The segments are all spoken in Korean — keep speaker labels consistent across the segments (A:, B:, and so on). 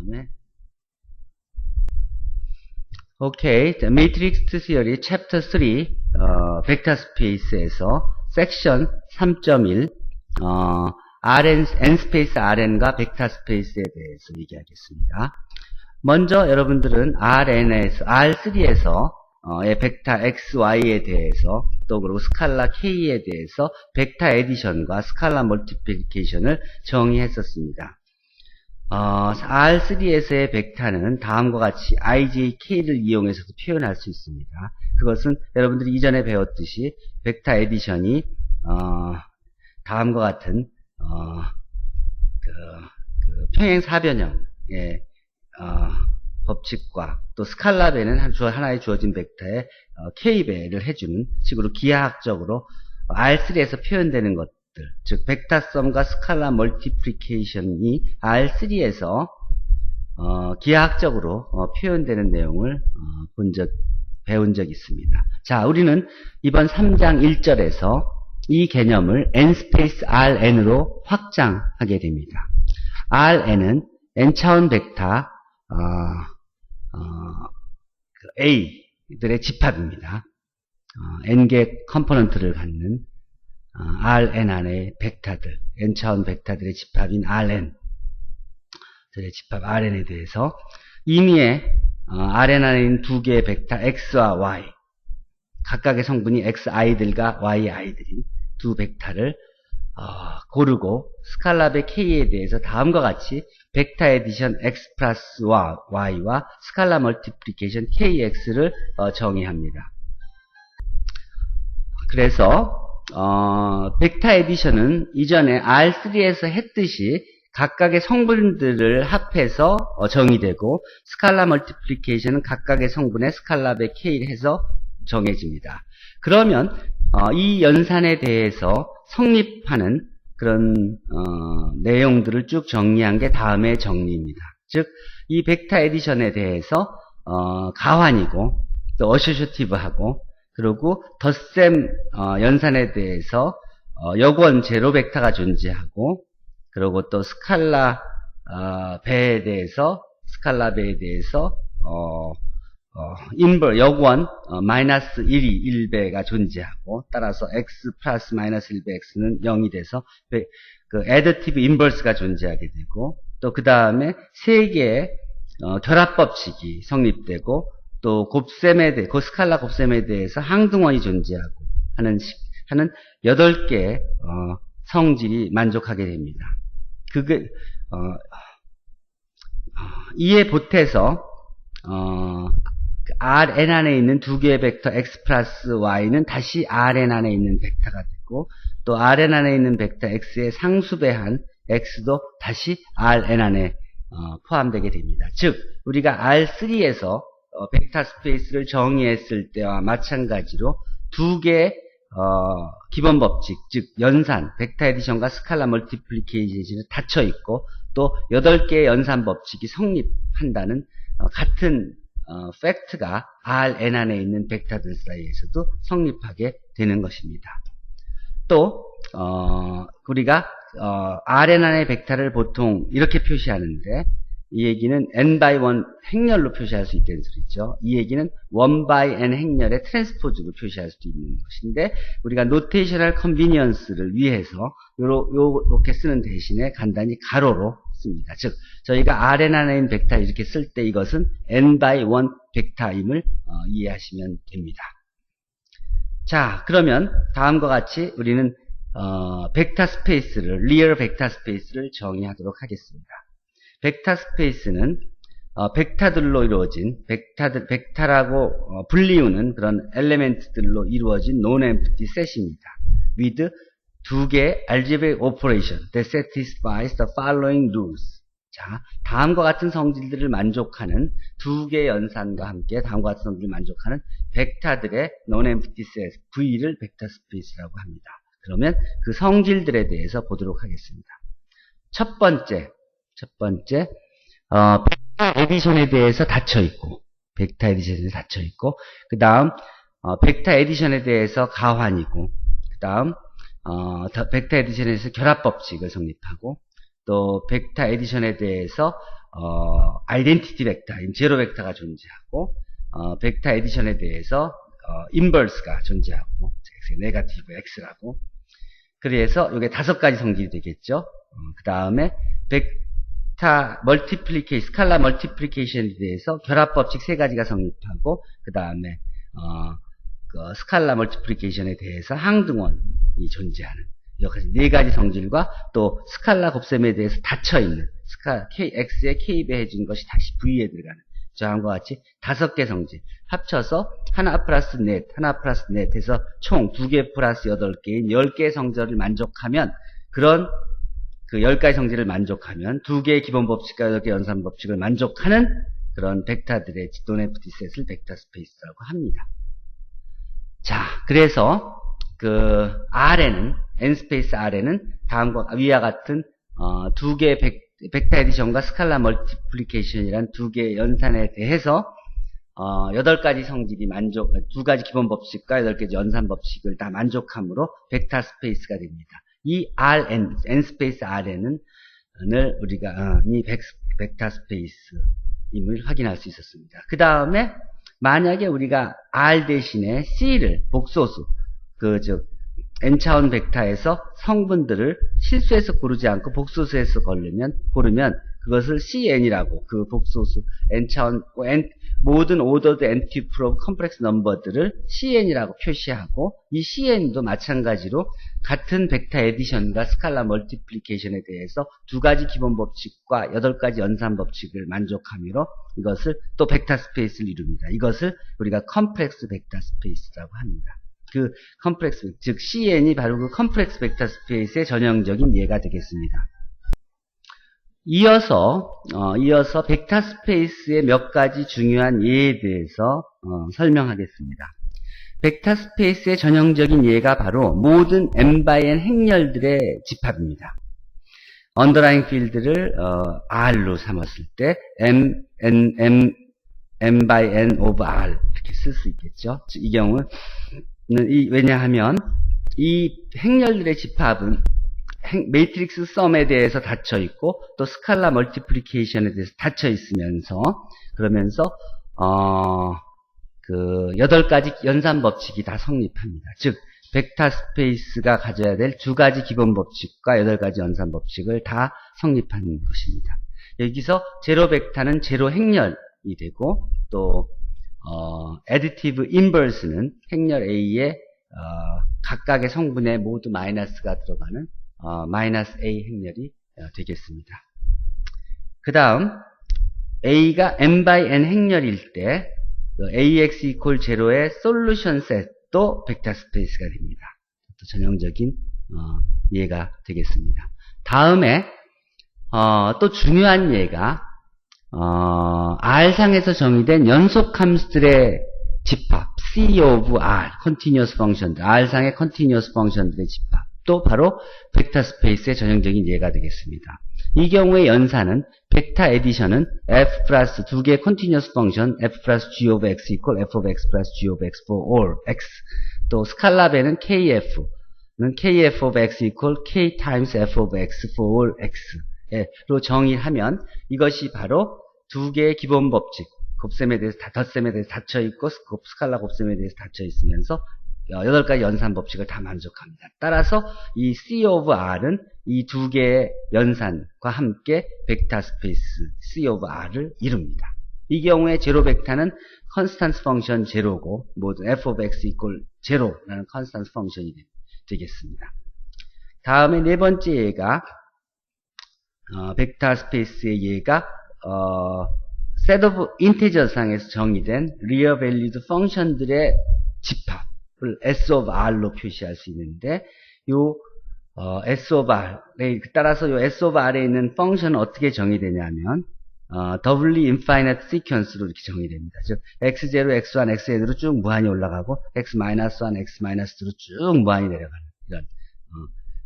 A: 다음에 오케이. 매트릭스 시어리 챕터 3 벡터 스페이스에서 섹션 3.1 n 스페이스 Rn과 벡터 스페이스에 대해서 얘기하겠습니다. 먼저 여러분들은 R3에서 벡터 XY에 대해서 또 그리고 스칼라 K에 대해서 벡터 에디션과 스칼라 멀티플리케이션을 정의했었습니다. R3에서의 벡터는 다음과 같이 IJK를 이용해서도 표현할 수 있습니다. 그것은 여러분들이 이전에 배웠듯이 벡터 에디션이 다음과 같은 평행사변형의 법칙과 또 스칼라배는 하나의 주어진 벡터에 K배를 해주는 식으로 기하학적으로 R3에서 표현되는 것들, 즉 벡터썸과 스칼라 멀티플리케이션이 R3에서 기하학적으로 표현되는 내용을 배운 적이 있습니다. 자, 우리는 이번 3장 1절에서 이 개념을 n-스페이스 Rn으로 확장하게 됩니다. Rn은 n차원 벡터 A들의 집합입니다. n개 컴포넌트를 갖는 Rn 안의 벡터들, n차원 벡터들의 집합인 Rn들의 집합 Rn에 대해서 임의의 Rn 안에 있는 두 개의 벡터 X와 Y, 각각의 성분이 Xi들과 Yi들인 두 벡터를 고르고 스칼라배 K에 대해서 다음과 같이 벡터 에디션 X 플러스 Y와 스칼라 멀티플리케이션 KX를 정의합니다. 그래서 벡터 에디션은 이전에 R3에서 했듯이 각각의 성분들을 합해서 정의되고 스칼라 멀티플리케이션은 각각의 성분의 스칼라배 K를 해서 정해집니다. 그러면 이 연산에 대해서 성립하는 그런 내용들을 쭉 정리한 게 다음의 정리입니다. 즉, 이 벡터 에디션에 대해서 가환이고 또 어소시티브하고 그리고 덧셈 연산에 대해서 여권 제로 벡터가 존재하고 그리고 또 스칼라 배에 대해서 여권 마이너스 1배가 존재하고 따라서 x 플러스 마이너스 1배x는 0이 돼서 그 애더티브 인버스가 존재하게 되고 또 그 다음에 세 개의 결합법칙이 성립되고 또 스칼라 곱셈에 대해서 항등원이 존재하고 하는 8개의 성질이 만족하게 됩니다. 이에 보태서 Rn 안에 있는 두 개의 벡터 X 플러스 Y는 다시 Rn 안에 있는 벡터가 되고 또 Rn 안에 있는 벡터 X의 상수배한 X도 다시 Rn 안에 포함되게 됩니다. 즉 우리가 R3에서 벡터 스페이스를 정의했을 때와 마찬가지로 두 개의 기본 법칙, 즉 연산, 벡터 에디션과 스칼라 멀티플리케이션이 닫혀 있고 또 8개의 연산 법칙이 성립한다는 같은 팩트가 Rn 안에 있는 벡터들 사이에서도 성립하게 되는 것입니다. 또 우리가 Rn 안의 벡터를 보통 이렇게 표시하는데 이 얘기는 n×1 행렬로 표시할 수 있다는 소리죠. 이 얘기는 1/n 행렬의 트랜스포즈로 표시할 수도 있는 것인데 우리가 노테이셔널 컨비니언스를 위해서 요렇게 쓰는 대신에 간단히 가로로 씁니다. 즉 저희가 Rn 안에 있는 벡터 이렇게 쓸 때 이것은 n×1 벡터임을 이해하시면 됩니다. 자, 그러면 다음과 같이 우리는 벡터 스페이스를 리얼 벡터 스페이스를 정의하도록 하겠습니다. 벡터 스페이스는 벡터들로 이루어진 벡터라고 불리우는 그런 엘리멘트들로 이루어진 non-empty 셋입니다. with 두 개의 algebraic operation that satisfies the following rules. 자, 다음과 같은 성질들을 만족하는 두 개의 연산과 함께 다음과 같은 성질을 만족하는 벡터들의 non-empty set V를 벡터 스페이스라고 합니다. 그러면 그 성질들에 대해서 보도록 하겠습니다. 첫 번째, 벡터 에디션에 대해서 닫혀있고, 그 다음, 벡터 에디션에 대해서 가환이고, 그 다음, 벡터 에디션에서 결합법칙을 성립하고, 또 벡터 에디션에 대해서 아이덴티티 벡터, 제로 벡터가 존재하고 벡터 에디션에 대해서 인버스가 존재하고 네거티브 x라고. 그래서 이게 5가지 성질이 되겠죠. 그 다음에 벡터 멀티플리케이션, 스칼라 멀티플리케이션에 대해서 결합 법칙 3가지가 성립하고, 그 다음에 스칼라 멀티플리케이션에 대해서 항등원이 존재하는 여기까지 4가지 성질과 또 스칼라 곱셈에 대해서 닫혀있는 x에 k배 해준 것이 다시 v에 들어가는 다음과 같이 5개 성질 합쳐서 하나 플러스 넷 해서 총 2개 플러스 8개인 10개의 성질을 만족하면, 그런 그 10가지 성질을 만족하면 2개의 기본 법칙과 8개 연산 법칙을 만족하는 그런 벡터들의 non-empty 셋을 벡터 스페이스라고 합니다. 자, 그래서 그 R에는, N스페이스 R에는 다음과 위와 같은 2개의 벡터 에디션과 스칼라 멀티플리케이션이란 2개의 연산에 대해서 8가지 성질이 2가지 기본 법칙과 8가지 연산 법칙을 다 만족함으로 벡터 스페이스가 됩니다. 이 Rn, N스페이스 Rn을 우리가 이 벡터 스페이스임을 확인할 수 있었습니다. 그 다음에 만약에 우리가 R 대신에 C를 복소수, n차원 벡터에서 성분들을 실수해서 고르지 않고 복소수해서 고르면 그것을 CN이라고, 그 복소수 n차원 모든 오더드 NT 프로 컴플렉스 넘버들을 CN이라고 표시하고, 이 CN도 마찬가지로 같은 벡터 에디션과 스칼라 멀티플리케이션에 대해서 2가지 기본 법칙과 8가지 연산 법칙을 만족함으로 이것을 또 벡터 스페이스를 이룹니다. 이것을 우리가 컴플렉스 벡터 스페이스라고 합니다. 그 컴플렉스, 즉 CN이 바로 그 컴플렉스 벡터 스페이스의 전형적인 예가 되겠습니다. 이어서 벡터 스페이스의 몇 가지 중요한 예에 대해서 설명하겠습니다. 벡터 스페이스의 전형적인 예가 바로 모든 n×n 행렬들의 집합입니다. 언더라잉 필드를 R로 삼았을 때 n×n of R 이렇게 쓸 수 있겠죠. 이 경우는 왜냐하면 이 행렬들의 집합은 매트릭스 썸에 대해서 닫혀 있고 또 스칼라 멀티플리케이션에 대해서 닫혀 있으면서, 그러면서 그 8가지 연산 법칙이 다 성립합니다. 즉 벡터 스페이스가 가져야 될 2가지 기본 법칙과 8가지 연산 법칙을 다 성립하는 것입니다. 여기서 제로 벡터는 제로 행렬이 되고, 또 additive inverse는 행렬 A에 각각의 성분에 모두 마이너스가 들어가는 마이너스 A 행렬이 되겠습니다. 그 다음 A가 n×n 행렬일 때 AX equal 0의 솔루션 셋도 벡터 스페이스가 됩니다. 또 전형적인 예가 되겠습니다. 다음에 또 중요한 예가 R상에서 정의된 연속 함수들의 집합 C of R, continuous function들, R상의 continuous function들의 집합, 또 바로 벡터 스페이스의 전형적인 예가 되겠습니다. 이 경우의 연산은 벡터 에디션은 f 플러스 2개의 continuous function f 플러스 g of x equal f of x 플러스 g of x for all x, 또 스칼라 배는 kf는 kf of x equal k times f of x for all x로 정의하면 이것이 바로 2개의 기본 법칙, 곱셈에 대해서 덧셈에 대해서 닫혀있고 스칼라 곱셈에 대해서 닫혀있으면서 8가지 연산 법칙을 다 만족합니다. 따라서 이 C of R은 이 2개의 연산과 함께 벡터 스페이스 C of R을 이룹니다. 이 경우에 제로 벡터는 컨스탄스 펑션 제로고 모든 f of x equal 0라는 컨스탄스 펑션이 되겠습니다. 다음에 네 번째 예가 벡터 스페이스의 예가 set of integer 상에서 정의된 real valued 펑션들의 집합을 S of R로 표시할 수 있는데, 요 S of R, 따라서 요 S of R에 있는 펑션은 어떻게 정의되냐면 doubly infinite sequence로 이렇게 정의됩니다. 즉 x0, x1, xn으로 쭉 무한히 올라가고 x-1, x-2로 쭉 무한히 내려가는 이런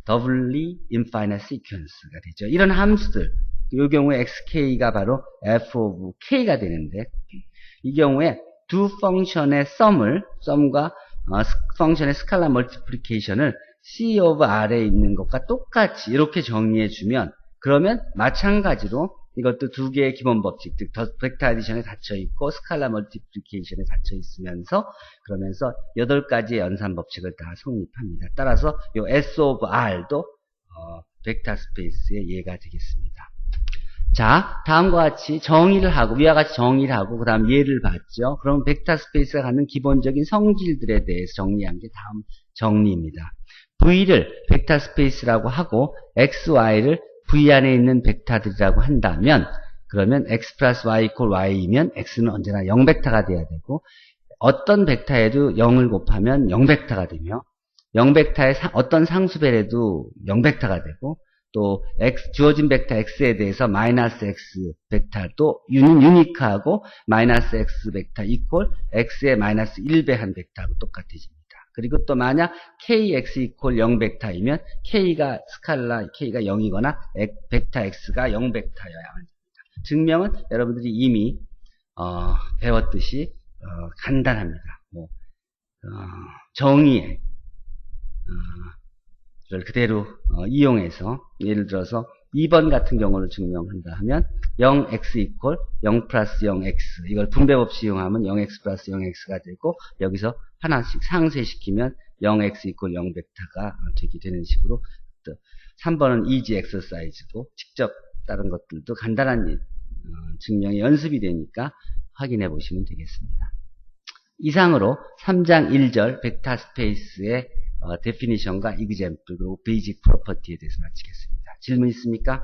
A: doubly infinite sequence가 되죠. 이런 함수들, 이 경우에 xk가 바로 f of k가 되는데, 이 경우에 두 펑션의 썸과 펑션의 스칼라 멀티플리케이션을 C of R에 있는 것과 똑같이 이렇게 정리해주면 그러면 마찬가지로 이것도 두 개의 기본 법칙, 즉 벡터 어디션에 닫혀 있고 스칼라 멀티플리케이션에 닫혀 있으면서 그러면서 8가지의 연산 법칙을 다 성립합니다. 따라서 이 S of R도 벡터 스페이스의 예가 되겠습니다. 자, 다음과 같이 정의를 하고, 위와 같이 정의를 하고, 그 다음 예를 봤죠. 그럼 벡터 스페이스가 갖는 기본적인 성질들에 대해서 정리한 게 다음 정리입니다. V를 벡터 스페이스라고 하고, X, Y를 V 안에 있는 벡터들이라고 한다면, 그러면 X 플러스 Y 이퀄 Y이면 X는 언제나 0벡터가 돼야 되고, 어떤 벡터에도 0을 곱하면 0벡터가 되며, 0벡터의 어떤 상수배에도 0벡터가 되고, 또 주어진 벡터 x에 대해서 마이너스 x 벡터도 유니크하고 마이너스 x 벡터 이퀄 x의 마이너스 1배한 벡터하고 똑같아집니다. 그리고 또 만약 kx 이퀄 0 벡터이면 k가 스칼라 k가 0이거나 벡터 x가 0 벡터여야 합니다. 증명은 여러분들이 이미 배웠듯이 간단합니다. 정의에 를 그대로 이용해서 예를 들어서 2번 같은 경우를 증명한다 하면 0x 이퀄 0 플러스 0x 이걸 분배법 시용하면 0x 플러스 0x가 되고 여기서 하나씩 상쇄시키면 0x 이퀄 0 벡터가 되게 되는 식으로 3번은 easy exercise고 직접 다른 것들도 간단한 증명이 연습이 되니까 확인해 보시면 되겠습니다. 이상으로 3장 1절 벡터 스페이스의 데피니션과 example 그리고 베이직 프로퍼티에 대해서 마치겠습니다. 질문 있습니까?